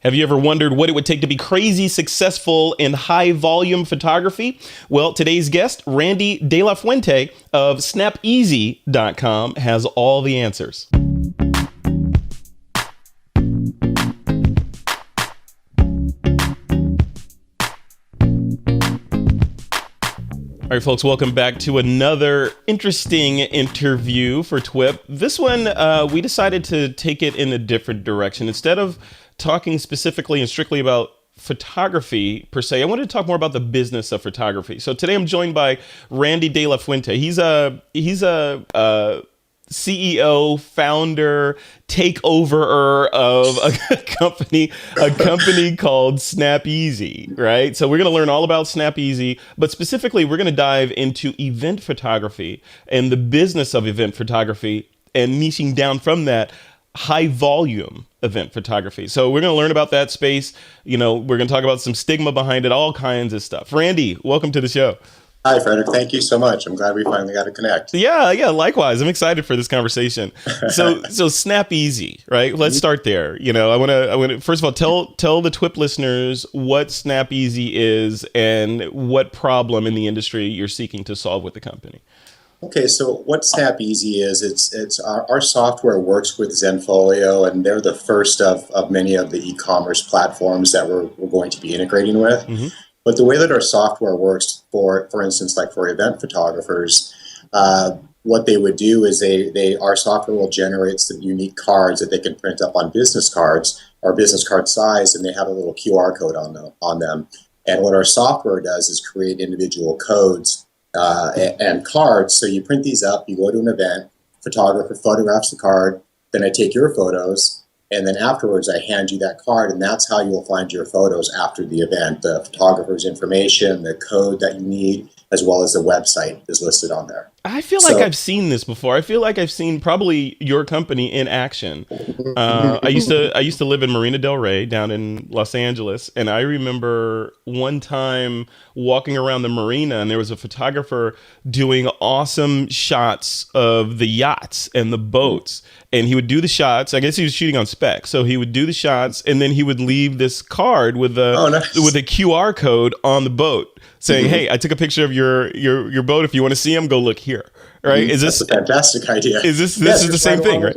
Have you ever wondered what it would take to be crazy successful in high volume photography? Well, today's guest, Randy de la Fuente of SnapEasy.com, has all the answers. All right, folks, welcome back to another interesting interview for TWiP. This one, we decided to take it in a different direction. Instead of talking specifically and strictly about photography per se, I wanted to talk more about the business of photography. So today I'm joined by Randy de la Fuente. He's a CEO, founder, takeoverer of a company called SnapEasy, right? So we're going to learn all about SnapEasy, but specifically we're going to dive into event photography and the business of event photography and niching down from that high volume event photography. So we're going to learn about that space. You know, we're going to talk about some stigma behind it, all kinds of stuff. Randy, welcome to the show. Hi, Frederick. Thank you so much. I'm glad we finally got to connect. Yeah, likewise. I'm excited for this conversation. So SnapEasy, right? Let's start there. You know, I want to first of all tell the TWiP listeners what SnapEasy is and what problem in the industry you're seeking to solve with the company. Okay, so what SnapEasy is, it's our software works with Zenfolio, and they're the first of many of the e-commerce platforms that we're going to be integrating with. Mm-hmm. But the way that our software works, for instance, like for event photographers, what they would do is our software will generate some unique cards that they can print up on business cards or business card size, and they have a little QR code on them. And what our software does is create individual codes and cards. So you print these up, you go to an event, photographer photographs the card, then I take your photos, and then afterwards, I hand you that card, and that's how you'll find your photos after the event. The photographer's information, the code that you need, as well as the website is listed on there. I feel like I've seen this before. I feel like I've seen probably your company in action. I used to live in Marina del Rey down in Los Angeles, and I remember one time walking around the marina, and there was a photographer doing awesome shots of the yachts and the boats. And he would do the shots. I guess he was shooting on spec, so he would do the shots, and then he would leave this card with with a QR code on the boat saying, mm-hmm. "Hey, I took a picture of your boat. If you want to see them, go look here." Right? Mm-hmm. That's a fantastic idea. Is this is the same thing, right?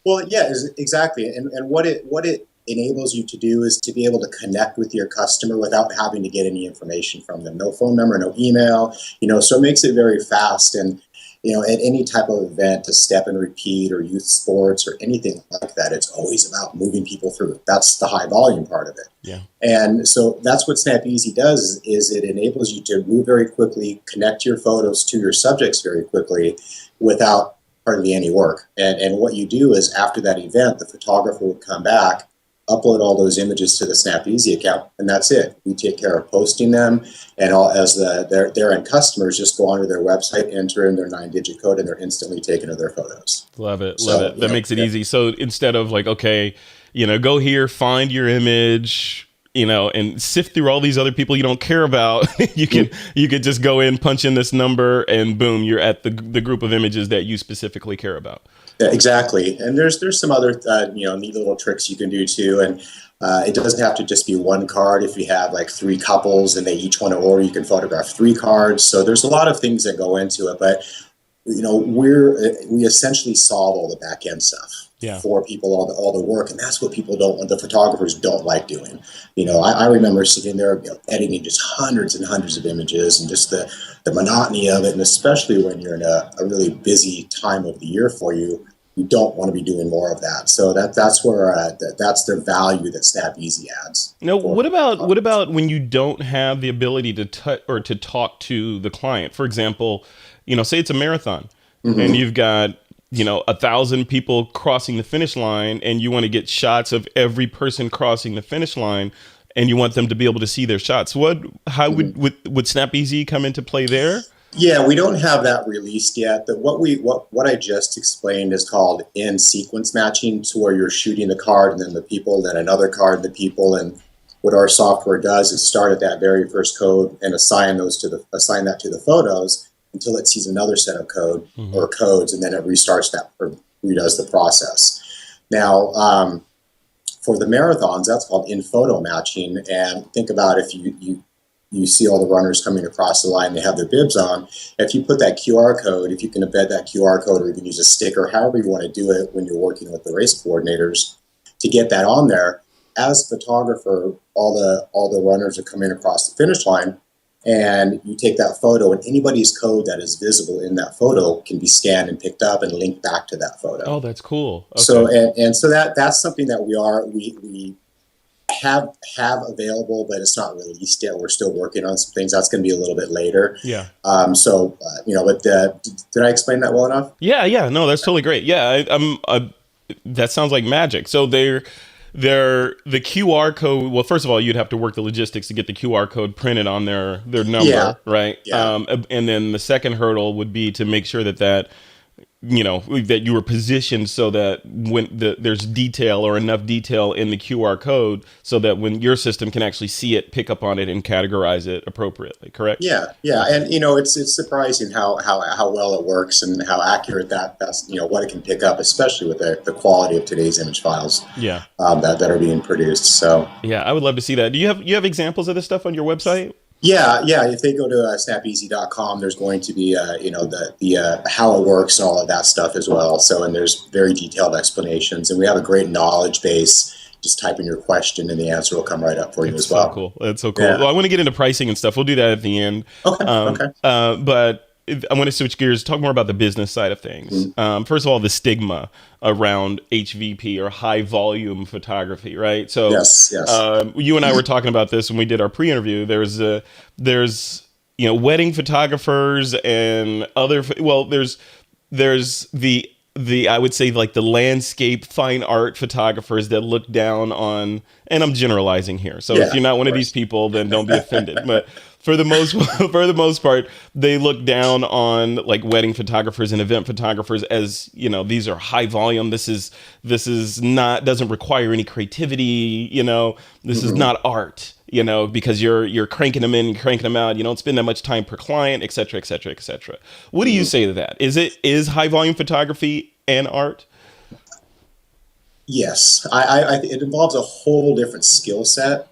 Well, yeah, exactly. And what it enables you to do is to be able to connect with your customer without having to get any information from them. No phone number, no email. So it makes it very fast. And at any type of event, to step and repeat or youth sports or anything like that, it's always about moving people through. That's the high volume part of it. Yeah. And so that's what SnapEasy does, is it enables you to move very quickly, connect your photos to your subjects very quickly without hardly any work. And what you do is after that event, the photographer would come back, upload all those images to the SnapEasy account, and that's it. We take care of posting them, and their end customers just go onto their website, enter in their 9-digit code, and they're instantly taken to their photos. Love it. That makes it easy. So instead of like, okay, go here, find your image, and sift through all these other people you don't care about, you could just go in, punch in this number, and boom, you're at the group of images that you specifically care about. Yeah, exactly. And there's some other neat little tricks you can do too. And it doesn't have to just be one card. If you have like 3 couples and they each want to order, you can photograph 3 cards. So there's a lot of things that go into it. But we essentially solve all the back end stuff. Yeah. For people, all the work, and that's what people don't want. The photographers don't like doing. I remember sitting there editing just hundreds and hundreds of images, and just the monotony of it, and especially when you're in a really busy time of the year for you, you don't want to be doing more of that. So that's where that's the value that SnapEasy adds. Now, what about when you don't have the ability to talk to the client? For example, say it's a marathon, mm-hmm. and you've got 1,000 people crossing the finish line, and you want to get shots of every person crossing the finish line, and you want them to be able to see their shots. How would SnapEasy come into play there? Yeah, we don't have that released yet. What I just explained is called in-sequence matching, to where you're shooting the card and then the people, then another card, the people, and what our software does is start at that very first code and assign that to the photos until it sees another set of code mm-hmm. or codes, and then it restarts that or redoes the process. Now, for the marathons, that's called in photo matching. And think about if you see all the runners coming across the line, they have their bibs on. If you put that QR code, if you can embed that QR code, or you can use a sticker, however you want to do it when you're working with the race coordinators to get that on there. As a photographer, all the runners are coming across the finish line, and you take that photo, and anybody's code that is visible in that photo can be scanned and picked up and linked back to that photo. Oh, that's cool. Okay. So and so that's something that we have available, but it's not released yet. We're still working on some things. That's going to be a little bit later. Yeah. But did I explain that well enough? Yeah. No, that's totally great. Yeah, that sounds like magic. So the QR code. Well, first of all, you'd have to work the logistics to get the QR code printed on their number, right? Yeah. And then the second hurdle would be to make sure that that you were positioned so that when there's detail or enough detail in the QR code so that when your system can actually see it, pick up on it, and categorize it appropriately. Correct? Yeah. And it's surprising how well it works and how accurate that's what it can pick up, especially with the quality of today's image files. Yeah. That are being produced. So yeah, I would love to see that. Do you have examples of this stuff on your website? Yeah. If they go to snapeasy.com, there's going to be the how it works and all of that stuff as well. So, and there's very detailed explanations, and we have a great knowledge base. Just type in your question, and the answer will come right up for you as well. So cool. That's so cool. Yeah. Well, I want to get into pricing and stuff. We'll do that at the end. Okay. But I want to switch gears, talk more about the business side of things. First of all, the stigma around HVP or high volume photography, right? So yes. You and I were talking about this when we did our pre-interview. There's wedding photographers and other, there's the I would say like the landscape fine art photographers that look down on, and I'm generalizing here. So if you're not one of these people, then don't be offended. But for the most part, they look down on like wedding photographers and event photographers as, these are high volume. This is not, doesn't require any creativity. This is not art, because you're cranking them in and cranking them out. You don't spend that much time per client, et cetera, et cetera, et cetera. What do you say to that? Is high volume photography an art? Yes, it involves a whole different skill set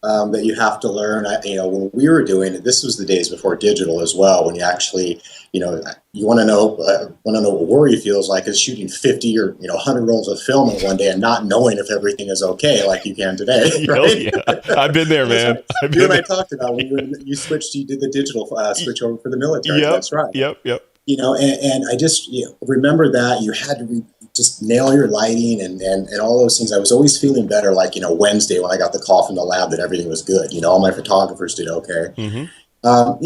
that you have to learn. When we were doing it, this was the days before digital as well. When you actually, you want to know what worry feels like is shooting 50 or 100 rolls of film in one day and not knowing if everything is okay, like you can today. Right? Oh, yeah. I've been there, man. You and I talked about when you did the digital switch over for the military. Yep. That's right. Yep. And I just remember that you had to just nail your lighting and all those things. I was always feeling better, like, Wednesday when I got the call from the lab that everything was good. All my photographers did okay. But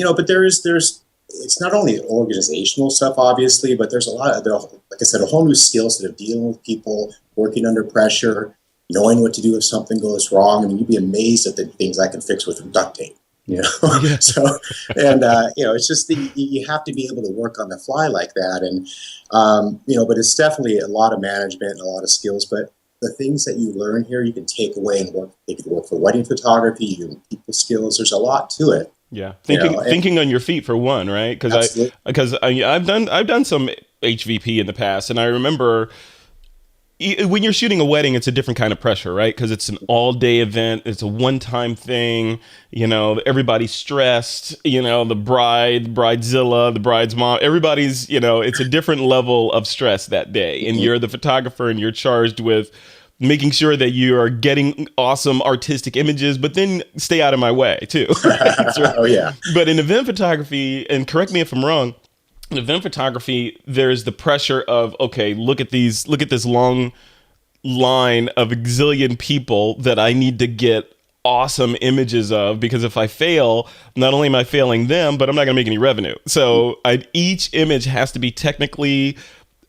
it's not only organizational stuff, obviously, but there's a lot of, like I said, a whole new skill set of dealing with people, working under pressure, knowing what to do if something goes wrong. I mean, you'd be amazed at the things I can fix with duct tape. So, it's just you have to be able to work on the fly like that. And, but it's definitely a lot of management and a lot of skills, but the things that you learn here, you can take away and work. They can work for wedding photography, people skills. There's a lot to it. Yeah. Thinking on your feet for one, right? Because I've done some HVP in the past, and I remember when you're shooting a wedding, it's a different kind of pressure, right? Because it's an all-day event. It's a one-time thing. Everybody's stressed. The bride, the bridezilla, the bride's mom. Everybody's, it's a different level of stress that day. And you're the photographer, and you're charged with making sure that you are getting awesome artistic images, but then stay out of my way too. Right. Oh yeah. But in event photography, and correct me if I'm wrong, in event photography, there's the pressure of, okay, look at this long line of a gazillion people that I need to get awesome images of, because if I fail, not only am I failing them, but I'm not going to make any revenue. So each image has to be technically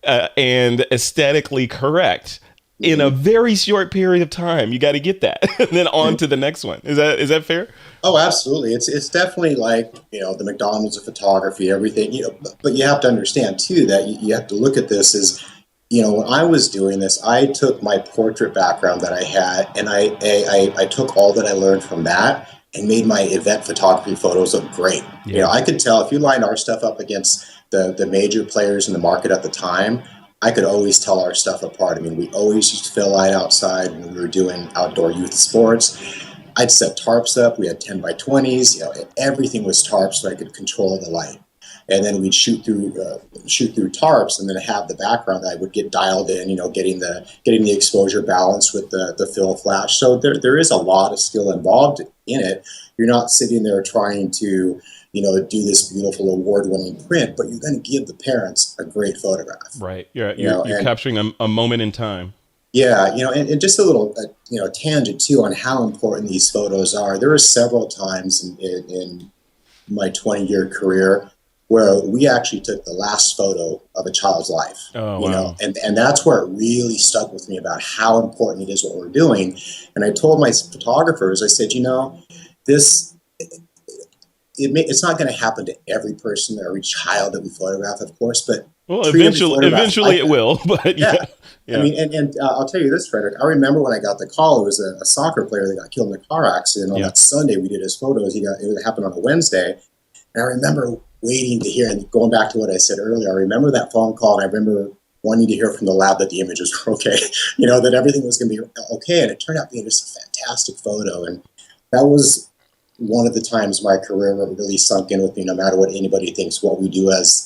and aesthetically correct in a very short period of time. You got to get that, and then on to the next one. Is that fair? Oh, absolutely. It's definitely like, the McDonald's of photography, everything, but you have to understand too, that you have to look at this as, when I was doing this, I took my portrait background that I had, and I took all that I learned from that and made my event photography photos look great. Yeah. I could tell if you lined our stuff up against the major players in the market at the time, I could always tell our stuff apart. I mean, we always used to fill light outside when we were doing outdoor youth sports. I'd set tarps up. We had 10 by 20s. Everything was tarps so I could control the light. And then we'd shoot through tarps, and then have the background that I would get dialed in. Getting the exposure balance with the fill flash. So there is a lot of skill involved in it. You're not sitting there trying to do this beautiful award-winning print, but you're going to give the parents a great photograph. Right. You're capturing a moment in time. Yeah, and just a little, tangent too on how important these photos are. There were several times in my 20-year career where we actually took the last photo of a child's life. Oh, wow. And that's where it really stuck with me about how important it is what we're doing. And I told my photographers, I said, this. It's not going to happen to every person or every child that we photograph, of course, but eventually it will. But yeah. I mean, and I'll tell you this, Frederick. I remember when I got the call. It was a soccer player that got killed in a car accident on that Sunday. We did his photos. It happened on a Wednesday, and I remember waiting to hear. And going back to what I said earlier, I remember that phone call, and I remember wanting to hear from the lab that the images were okay. That everything was going to be okay, and it turned out being just a fantastic photo, and that was one of the times my career really sunk in with me. No matter what anybody thinks, what we do as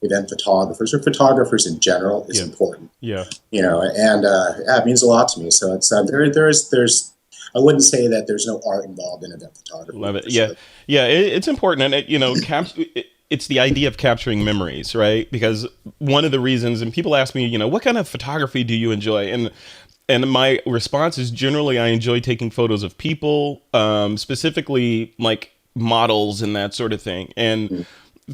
event photographers or photographers in general is important. Yeah. And it means a lot to me. So it's there's I wouldn't say that there's no art involved in event photography. Love it. Yeah. Yeah. It's important. And it's the idea of capturing memories, right? Because one of the reasons, and people ask me, what kind of photography do you enjoy? And my response is generally I enjoy taking photos of people, specifically like models and that sort of thing. And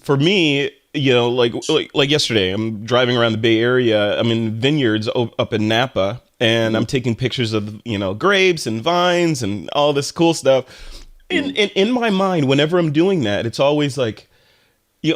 for me, like yesterday, I'm driving around the Bay Area. I'm in vineyards up in Napa, and I'm taking pictures of, grapes and vines and all this cool stuff. In my mind, whenever I'm doing that, it's always like,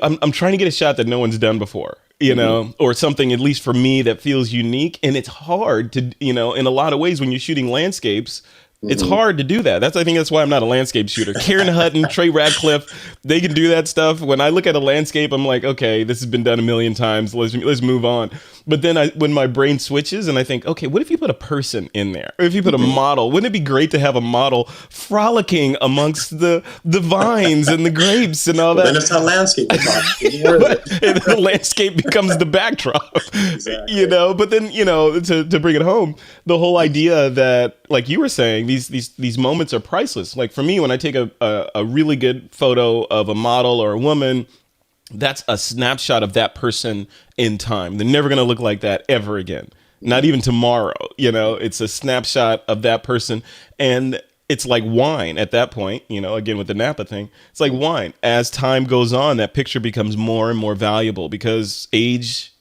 I'm trying to get a shot that no one's done before. Or something, at least for me, that feels unique. And it's hard to, in a lot of ways when you're shooting landscapes, it's hard to do that. I think that's why I'm not a landscape shooter. Karen Hutton, Trey Radcliffe, they can do that stuff. When I look at a landscape, I'm like, okay, this has been done a million times. Let's move on. But then when my brain switches and I think, okay, what if you put a person in there? Or if you put a model? Wouldn't it be great to have a model frolicking amongst the vines and the grapes and all that? Then it's not landscape. And the landscape becomes the backdrop. Exactly. But then, to bring it home, the whole idea that, like you were saying, these moments are priceless. Like for me, when I take a really good photo of a model or a woman, that's a snapshot of that person in time. They're never going to look like that ever again. Not even tomorrow. It's a snapshot of that person. And it's like wine at that point, again, with the Napa thing, it's like wine. As time goes on, that picture becomes more and more valuable because age,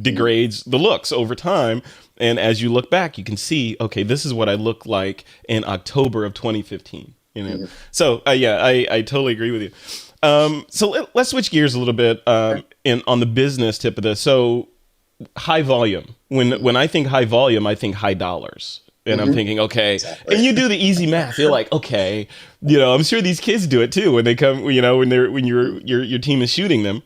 degrades the looks over time. And as you look back, you can see, okay, this is what I look like in October of 2015. So I totally agree with you. So let's switch gears a little bit on the business tip of this. So high volume. When I think high volume, I think high dollars. And I'm thinking, okay, exactly. And you do the easy math. You're like, okay, I'm sure these kids do it too when they come, when your team is shooting them.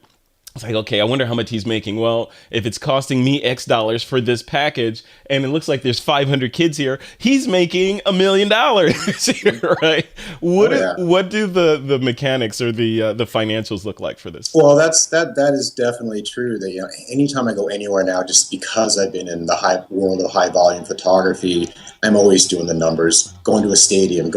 It's like, okay, I wonder how much he's making. Well, if it's costing me X dollars for this package and it looks like there's 500 kids here, he's making $1 million, right? What do the mechanics or the financials look like for this? Well, that is definitely true. That anytime I go anywhere now, just because I've been in the world of high volume photography, I'm always doing the numbers. Going to a stadium,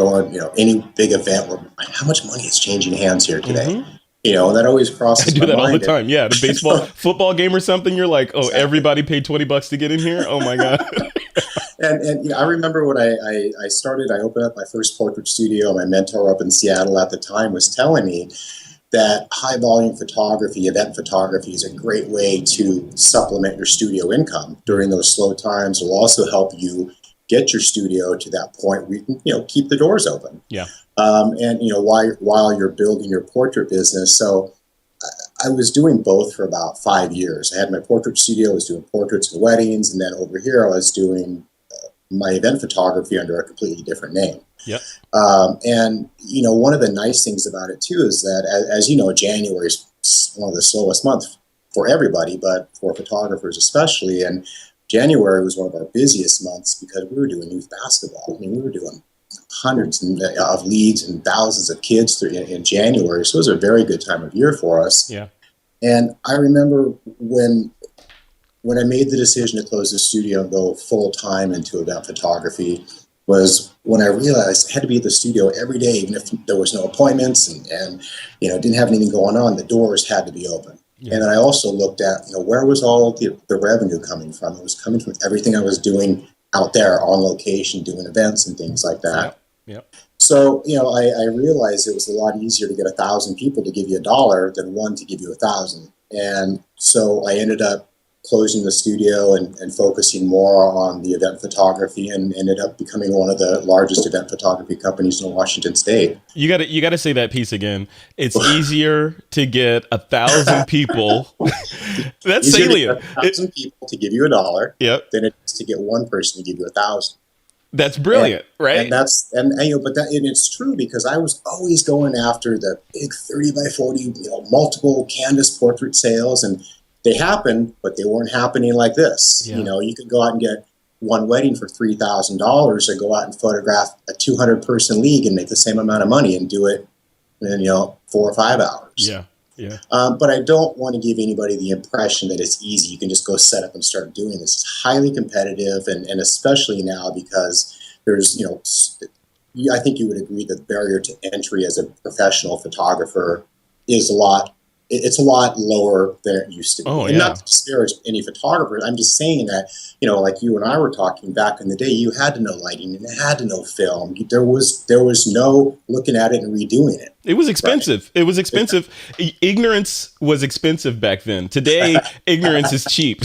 any big event where how much money is changing hands here today. And that always crosses my mind. I do that all the time. Yeah, the football game or something. You're like, oh, exactly. Everybody paid $20 to get in here. Oh my god. and I remember when I started. I opened up my first portrait studio. My mentor up in Seattle at the time was telling me that high volume photography, event photography, is a great way to supplement your studio income during those slow times. It will also help you get your studio to that point where you can keep the doors open. Yeah. While you're building your portrait business. So I was doing both for about 5 years. I had my portrait studio, I was doing portraits and weddings, and then over here I was doing my event photography under a completely different name. Yep. And one of the nice things about it too is that, as you know, January is one of the slowest months for everybody, but for photographers especially. And January was one of our busiest months because we were doing youth basketball. I mean, we were doing hundreds of leads and thousands of kids in January. So it was a very good time of year for us. Yeah. And I remember when I made the decision to close the studio and go full time into event photography was when I realized I had to be at the studio every day, even if there was no appointments and didn't have anything going on, the doors had to be open. Yeah. And I also looked at, where was all the revenue coming from? It was coming from everything I was doing out there on location, doing events and things like that. Yep. So, I realized it was a lot easier to get 1,000 people to give you $1 than one to give you 1,000. And so I ended up closing the studio and focusing more on the event photography, and ended up becoming one of the largest event photography companies in Washington State. You got to say that piece again. It's easier to get 1,000 people. That's salient. 1,000 people to give you $1. Yep. Than it is to get one person to give you 1,000. That's brilliant, right? And it's true, because I was always going after the big 30 by 40, multiple canvas portrait sales, and they happened, but they weren't happening like this. Yeah. You could go out and get one wedding for $3,000, or go out and photograph a 200-person league and make the same amount of money and do it in 4 or 5 hours. Yeah. But I don't want to give anybody the impression that it's easy. You can just go set up and start doing this. It's highly competitive, and especially now, because there's, I think you would agree that the barrier to entry as a professional photographer is a lot lower than it used to be. Oh, and not to disparage any photographer. I'm just saying that, like you and I were talking back in the day, you had to know lighting and you had to know film. There was no looking at it and redoing it. It was expensive. Right? It was expensive. Ignorance was expensive back then. Today, ignorance is cheap.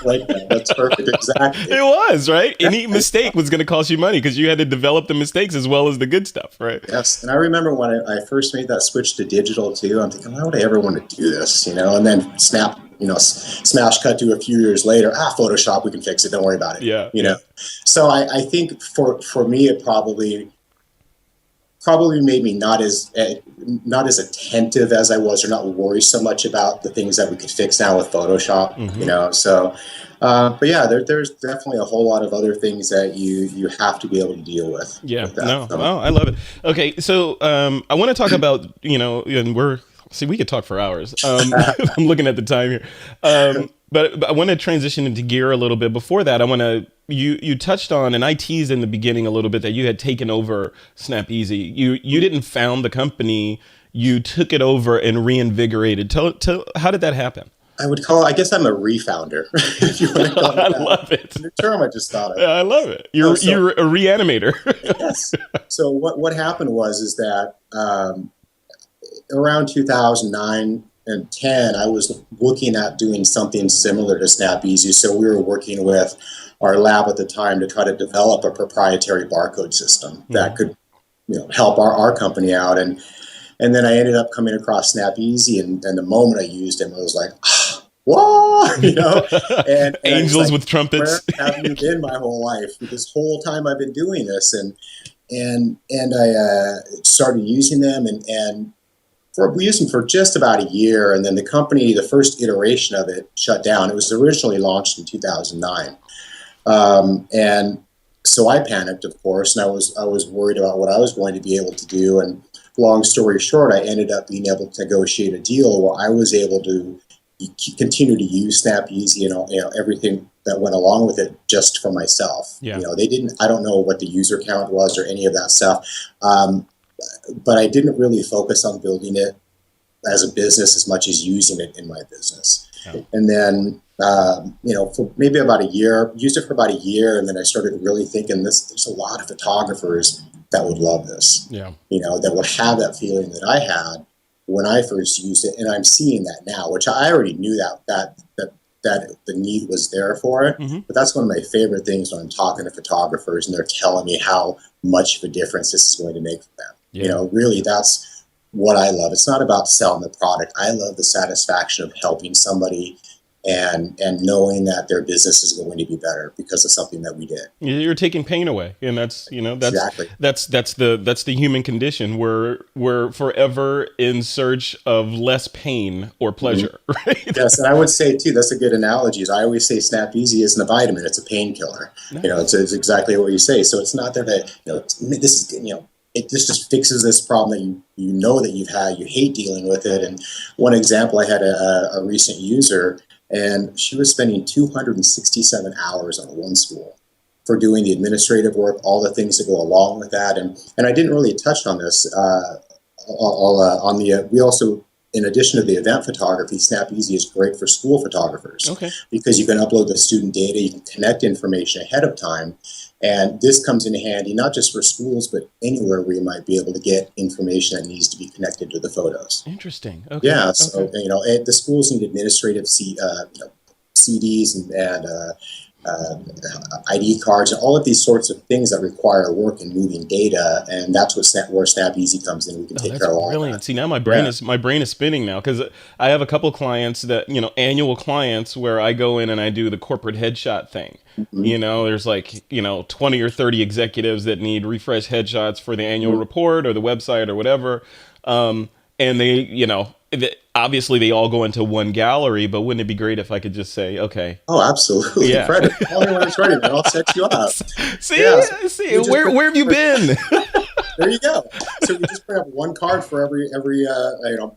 Right. That's perfect. Exactly. It was, right? Any mistake was going to cost you money because you had to develop the mistakes as well as the good stuff, right? Yes. And I remember when I first made that switch to digital too, I'm thinking, why would I ever want to do this? And then smash cut to a few years later, Photoshop, we can fix it. Don't worry about it. Yeah. So I think for me, it probably made me not as attentive as I was, or not worry so much about the things that we could fix now with Photoshop. Mm-hmm. So, but yeah, there's definitely a whole lot of other things that you have to be able to deal with. Yeah, with that. I love it. Okay, so I want to talk about and we could talk for hours. I'm looking at the time here. But I want to transition into gear a little bit. Before that, I want to, you touched on, and I teased in the beginning a little bit, that you had taken over Snap Easy. You didn't found the company, you took it over and reinvigorated. Tell how did that happen? I guess I'm a refounder. If you want to call it that. I love it. The term I just thought of. I love it. You're a reanimator. Yes. So what happened is that around 2009 and 10, I was looking at doing something similar to Snap Easy. So we were working with our lab at the time to try to develop a proprietary barcode system that could, help our company out. And then I ended up coming across Snap Easy, and the moment I used him, I was like, whoa, and angels with trumpets. Where have you been my whole life? This whole time I've been doing this, and I started using them, and we used them for just about a year, and then the company, the first iteration of it, shut down. It was originally launched in 2009, and so I panicked, of course, and I was worried about what I was going to be able to do. And long story short, I ended up being able to negotiate a deal where I was able to continue to use Snap Easy and everything that went along with it just for myself. Yeah. I don't know what the user count was or any of that stuff. But I didn't really focus on building it as a business as much as using it in my business. Yeah. And then, for maybe about a year, used it for about a year. And then I started really thinking there's a lot of photographers that would love this, that would have that feeling that I had when I first used it. And I'm seeing that now, which I already knew that the need was there for it. Mm-hmm. But that's one of my favorite things when I'm talking to photographers and they're telling me how much of a difference this is going to make for them. Yeah. Really, that's what I love. It's not about selling the product. I love the satisfaction of helping somebody and knowing that their business is going to be better because of something that we did. You're taking pain away, and that's Exactly. that's the human condition. We're forever in search of less pain or Mhm. pleasure, right? Yes, and I would say too, that's a good analogy. Is I always say Snap Easy isn't a vitamin; it's a painkiller. Nice. It's exactly what you say. So it's not that this is this just fixes this problem that you know that you've had. You hate dealing with it. And one example, I had a recent user, and she was spending 267 hours on one school for doing the administrative work, all the things that go along with that. And I didn't really touch on this. On the we also, in addition to the event photography, Snap Easy is great for school photographers Okay. because you can upload the student data, you can connect information ahead of time, and this comes in handy not just for schools but anywhere where you might be able to get information that needs to be connected to the photos. Interesting. Okay. Yeah, so Okay. the schools need administrative CDs uh, ID cards, and all of these sorts of things that require work and moving data, and that's where Snap Easy comes in. We can Oh, take that's care of all of brilliant. that. See, now Yeah. my brain is spinning now because I have a couple clients that, annual clients where I go in and I do the corporate headshot thing. Mhm. There's like, 20 or 30 executives that need refresh headshots for the annual report or the website or whatever. And they, obviously they all go into one gallery, but wouldn't it be great if I could just say, okay, Oh, absolutely, yeah. Fred. Call me when it's ready, man. I'll set you up. See, Yeah, so see, you just where have you been? there you go. So you just print up one card for every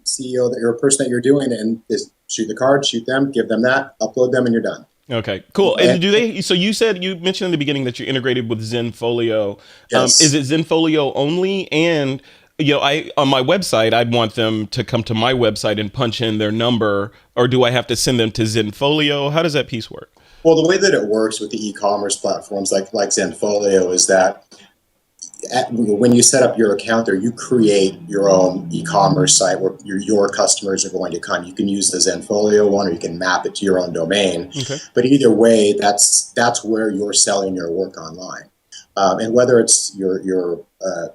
CEO that you're a person that you're doing, and just shoot the card, shoot them, give them that, upload them, and you're done. Okay, cool. And And do they? So you mentioned in the beginning that you're integrated with Zenfolio. Is yes, it Zenfolio only? And I on my website, I'd want them to come to my website and punch in their number, or do I have to send them to Zenfolio? How does that piece work? well, the way that it works with the e-commerce platforms like Zenfolio is that when you set up your account there, you create your own e-commerce site where your customers are going to come. You can use the Zenfolio one, or you can map it to your own domain. Okay. But either way, that's where you're selling your work online. And whether it's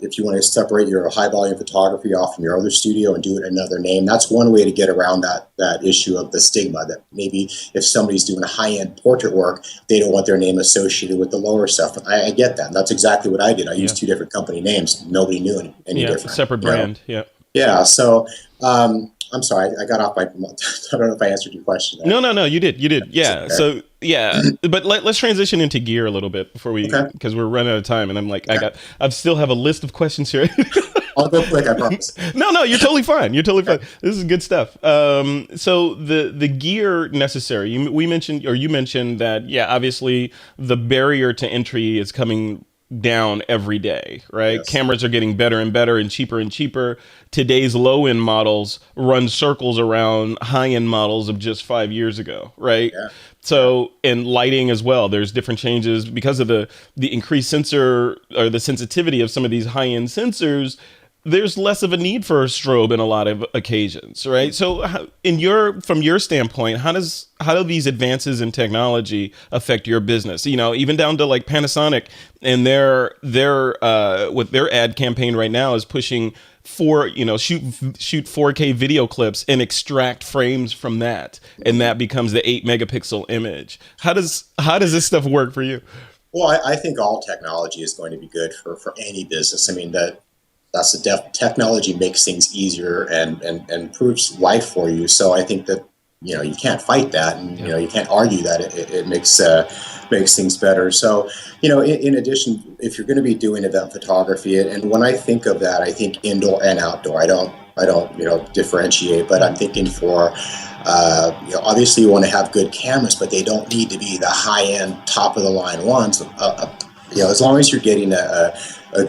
if you want to separate your high volume photography off from your other studio and do it in another name, that's one way to get around that issue of the stigma that maybe if somebody's doing a high end portrait work, they don't want their name associated with the lower stuff. I get that. And that's exactly what I did. I Yeah. used two different company names. Nobody knew any Yeah. different. Separate brand. Yeah. Yeah. So I'm sorry, I got off my. I don't know if I answered your question there. No, no, no. You did. You did. Yeah. Okay. So yeah, but let's transition into gear a little bit before Okay. because we're running out of time, and I'm like, Okay. I still have a list of questions here. I'll go quick. I promise. No, you're totally fine. You're totally fine. This is good stuff. So the gear necessary. You mentioned that obviously the barrier to entry is coming down every day, right? Yes. Cameras are getting better and better and cheaper. Today's low end models run circles around high end models of just 5 years ago, right? Yeah. So, and lighting as well. There's different changes because of the increased sensor or the sensitivity of some of these high end sensors. There's less of a need for a strobe in a lot of occasions, right? So, from your standpoint, how do these advances in technology affect your business? Even down to like Panasonic and their with their ad campaign right now is pushing shoot 4K video clips and extract frames from that, and that becomes the 8 megapixel image. How does this stuff work for you? Well, I think all technology is going to be good for any business. I mean that's technology makes things easier and improves life for you. So I think that you can't fight that, and you can't argue that it makes things better. So in addition, if you're going to be doing event photography, and when I think of that, I think indoor and outdoor. I don't differentiate, but I'm thinking for obviously you want to have good cameras, but they don't need to be the high end, top of the line ones. As long as you're getting a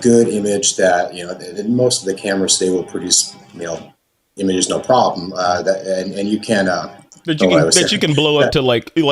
good image that most of the cameras today will produce images no problem. And you can That you can blow up to like that's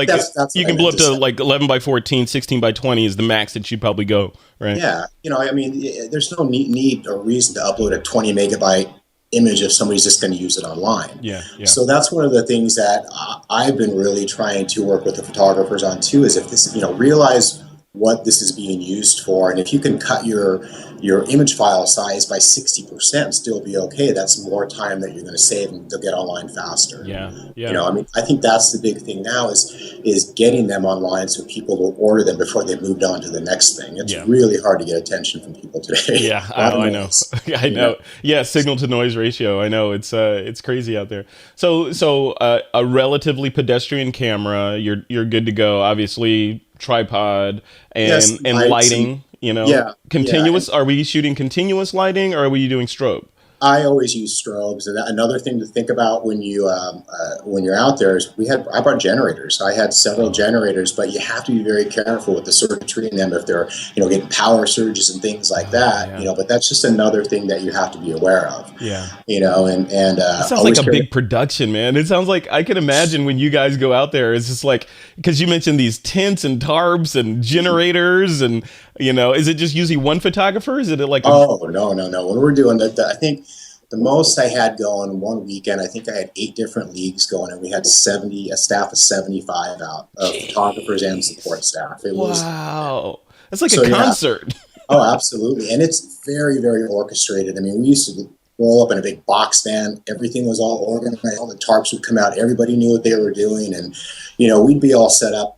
you what I can blow meant up to to say. like 11 by 14, 16 by 20 is the max that you'd probably go, right? Yeah, I mean, there's no need or reason to upload a 20 megabyte image if somebody's just going to use it online. Yeah. So that's one of the things that I've been really trying to work with the photographers on too. Is if this realize what this is being used for. And if you can cut your image file size by 60% and still be okay, that's more time that you're going to save and they'll get online faster. Yeah. You Yeah. know, I mean, I think that's the big thing now is getting them online so people will order them before they moved on to the next thing. It's Yeah. really hard to get attention from people today. Yeah, A lot of I know. noise, I you know. know. Yeah, signal to noise ratio. I know it's crazy out there. So a relatively pedestrian camera, you're good to go. Obviously, tripod Yes, and lights and lighting. You know, yeah, yeah. continuous. Are we shooting continuous lighting or are we doing strobe? I always use strobes, and another thing to think about when you're out there is I brought generators. I had several Oh, generators, but you have to be very careful with the circuitry in them if they're getting power surges and things like that. yeah, But that's just another thing that you have to be aware of. yeah. And It sounds like always a carry. big production, man. It sounds like I can imagine when you guys go out there. It's just like because you mentioned these tents and tarps and generators, and is it just usually one photographer? Is it like a Oh, no. When we're doing that, I think the most I had going one weekend, I think I had 8 different leagues going, and we had a staff of 75 out of photographers and support Jeez. staff. It was Wow. That's like a so yeah. concert. Oh, absolutely, and it's very, very orchestrated. I mean, we used to roll up in a big box van. Everything was all organized. All the tarps would come out. Everybody knew what they were doing, and we'd be all set up.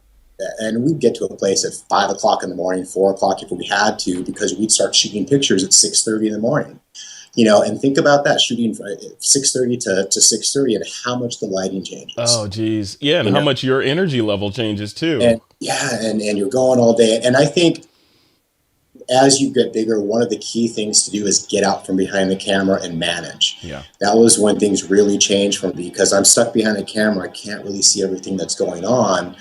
And we'd get to a place at 5 o'clock in the morning, 4 o'clock if we had to, because we'd start shooting pictures at 6:30 in the morning. And think about that, shooting from 6:30 to 6:30 and how much the lighting Oh, changes. geez. Yeah, and You how know, much your energy level changes too. and yeah, and you're going all day. And I think as you get bigger, one of the key things to do is get out from behind the camera and manage. Yeah. That was when things really changed for me because I'm stuck behind the camera. I can't really see everything that's going on.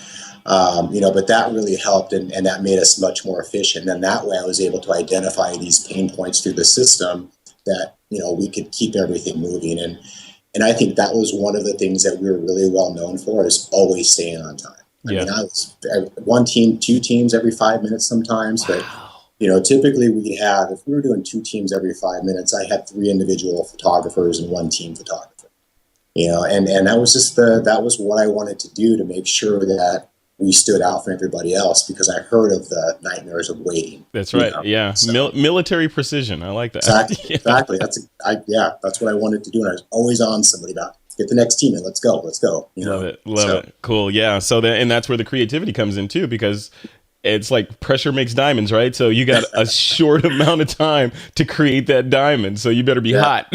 But that really helped and that made us much more efficient. And that way I was able to identify these pain points through the system that, we could keep everything moving. And I think that was one of the things that we were really well known for is always staying on time. I Yeah. mean, I was one team, 2 teams every 5 minutes sometimes, but Wow. typically if we were doing 2 teams every 5 minutes, I had 3 individual photographers and 1 team photographer. And that was that was what I wanted to do to make sure that we stood out from everybody else because I heard of the nightmares of waiting. That's right. Yeah. So Military precision. I like that. exactly, Yeah. exactly. That's what I wanted to do, and I was always on somebody about get the next team in. Let's go. Love it. Love So it. Cool. Yeah. So and that's where the creativity comes in too, because it's like pressure makes diamonds, right? So you got a short amount of time to create that diamond. So you better be yeah. hot.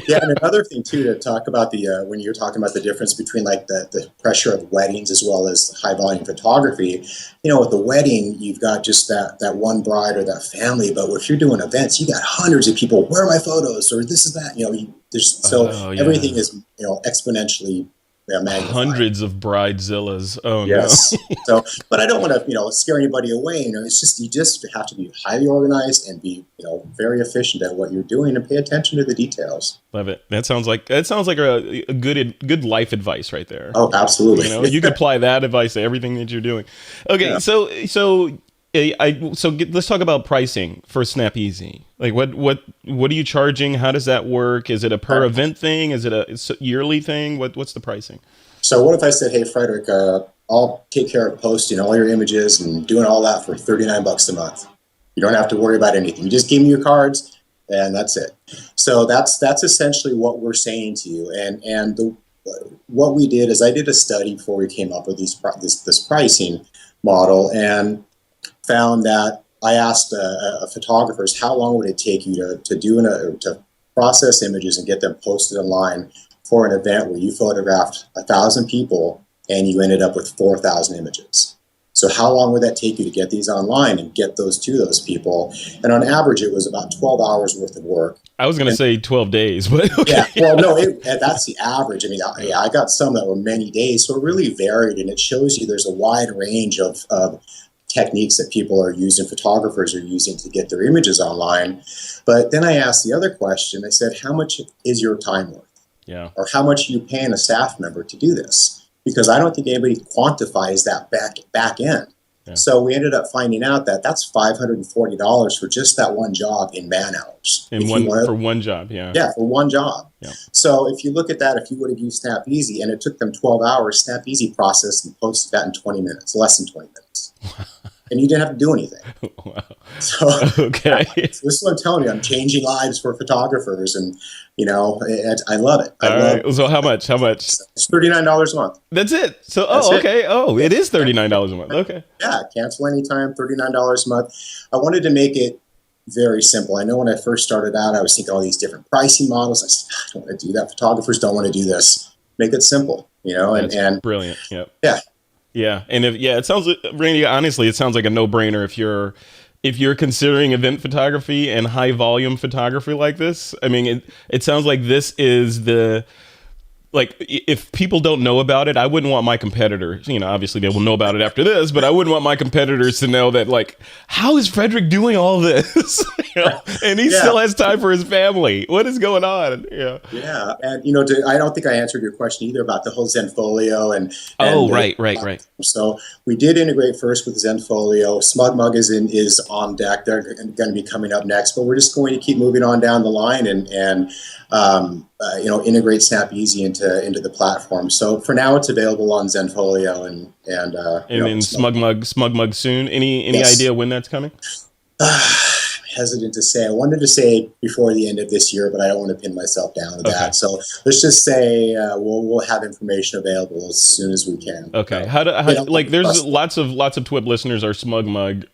Yeah, and another thing too to talk about when you're talking about the difference between like the pressure of weddings as well as high volume photography. With the wedding, you've got just that one bride or that family, but if you're doing events, you got hundreds of people. Where are my photos? Or this is that. So Oh, everything yeah. is exponentially magnified. Hundreds of bridezillas. Oh, no. Yes. So, but I don't want to, scare anybody away. It's just you just have to be highly organized and be, very efficient at what you're doing and pay attention to the details. Love it. That sounds like a good life advice right there. Oh, absolutely. You can apply that advice to everything that you're doing. Okay, Yeah. let's talk about pricing for Snap Easy. Like what are you charging? How does that work? Is it a per event thing? Is it a yearly thing? What's the pricing? So what if I said, hey, Frederick, I'll take care of posting all your images and doing all that for $39 a month. You don't have to worry about anything. You just give me your cards and that's it. So that's essentially what we're saying to you. And what we did is I did a study before we came up with this pricing model and found that I asked photographers, how long would it take you to process images and get them posted online for an event where you photographed 1,000 people and you ended up with 4,000 images? So how long would that take you to get these online and get those to those people? And on average, it was about 12 hours worth of work. I was going to say 12 days, but okay. Yeah, well, no, that's the average. I mean, I got some that were many days, so it really varied, and it shows you there's a wide range of techniques that people are using, photographers are using to get their images online. But then I asked the other question. I said, how much is your time worth? Yeah. Or how much are you paying a staff member to do this? Because I don't think anybody quantifies that back end. Yeah. So we ended up finding out that that's $540 for just that one job in man hours. For one job, yeah. Yeah, for one job. Yeah. So if you look at that, if you would have used Snap Easy and it took them 12 hours, Snap Easy processed and posted that in 20 minutes, less than 20 minutes. and you didn't have to do anything. Wow. So, Okay. so this is what I'm telling you. I'm changing lives for photographers, and I love it. I All love. right. So how much? How much? It's $39 a month. That's it. So, That's it. okay. Oh, it is $39 a month. Okay. Yeah, cancel anytime. $39 a month. I wanted to make it very simple. I know when I first started out, I was thinking all these different pricing models. I said, I don't want to do that. Photographers don't want to do this. Make it simple, and brilliant. Yep. yeah. Yeah. And it sounds, Randy, honestly, it sounds like a no-brainer if you're considering event photography and high volume photography like this. I mean, it sounds like this is like, if people don't know about it, I wouldn't want my competitors, obviously they will know about it after this, but I wouldn't want my competitors to know that, like, how is Frederick doing all this? And he still has time for his family. What is going on? Yeah. Yeah. And, I don't think I answered your question either about the whole Zenfolio and right. So we did integrate first with Zenfolio. SmugMug is on deck. They're going to be coming up next, but we're just going to keep moving on down the line and integrate Snap Easy into the platform. So for now, it's available on Zenfolio and SmugMug soon. Any idea when that's coming? Hesitant to say. I wanted to say before the end of this year, but I don't want to pin myself down to that. So let's just say we'll have information available as soon as we can. Okay. There's lots of TWiP listeners are SmugMug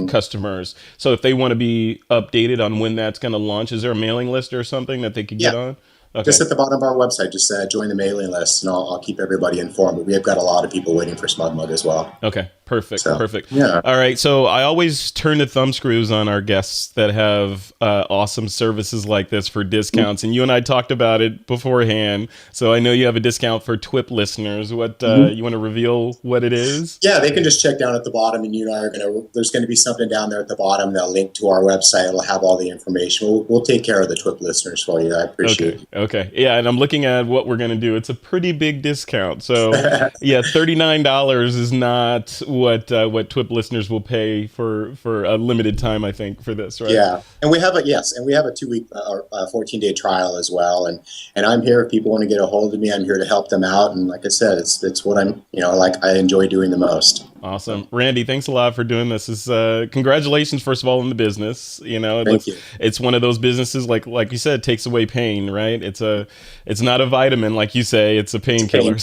customers. So if they want to be updated on when that's going to launch, is there a mailing list or something that they could get on? Okay. Just at the bottom of our website, just join the mailing list, and I'll keep everybody informed. But we have got a lot of people waiting for SmugMug as well. Okay, perfect. Yeah. All right, so I always turn the thumb screws on our guests that have awesome services like this for discounts, and you and I talked about it beforehand. So I know you have a discount for TWiP listeners. What you want to reveal what it is? Yeah, they can just check down at the bottom, and you and I are there's going to be something down there at the bottom. They'll link to our website. It'll have all the information. We'll take care of the TWiP listeners for you. I appreciate it. Okay. Yeah, and I'm looking at what we're going to do. It's a pretty big discount. So, yeah, $39 is not what TWiP listeners will pay for a limited time, I think, for this, right? Yeah. And we have a 2-week 14-day trial as well. And I'm here if people want to get a hold of me. I'm here to help them out. And like I said, it's what I'm, I enjoy doing the most. Awesome. Randy, thanks a lot for doing this. Congratulations, first of all, in the business. Thank you. It's one of those businesses, like you said, takes away pain, right? It's not a vitamin, like you say, it's a painkiller.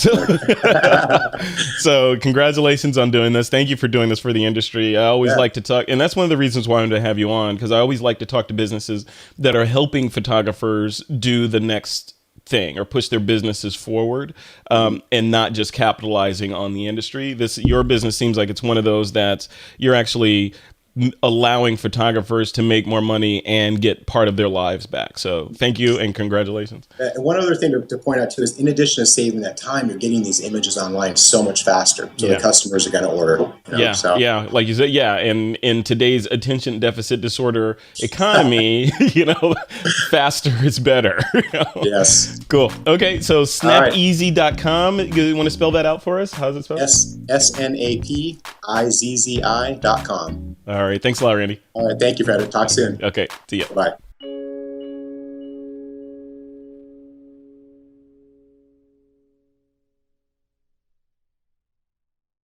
So congratulations on doing this. Thank you for doing this for the industry. I always like to talk, and that's one of the reasons why I wanted to have you on, because I always like to talk to businesses that are helping photographers do the next thing or push their businesses forward, and not just capitalizing on the industry. Your business seems like it's one of those that you're actually allowing photographers to make more money and get part of their lives back. So thank you and congratulations. And one other thing to point out too is, in addition to saving that time, you're getting these images online so much faster. So the customers are going to order. Like you said, and in today's attention deficit disorder economy, faster is better. Yes. Cool. Okay, so snapeasy.com. You want to spell that out for us? How's it spelled? SNAPIZZI.com. All right. Thanks a lot, Randy. All right. Thank you, Frederick. Talk soon. Okay. See ya. Bye.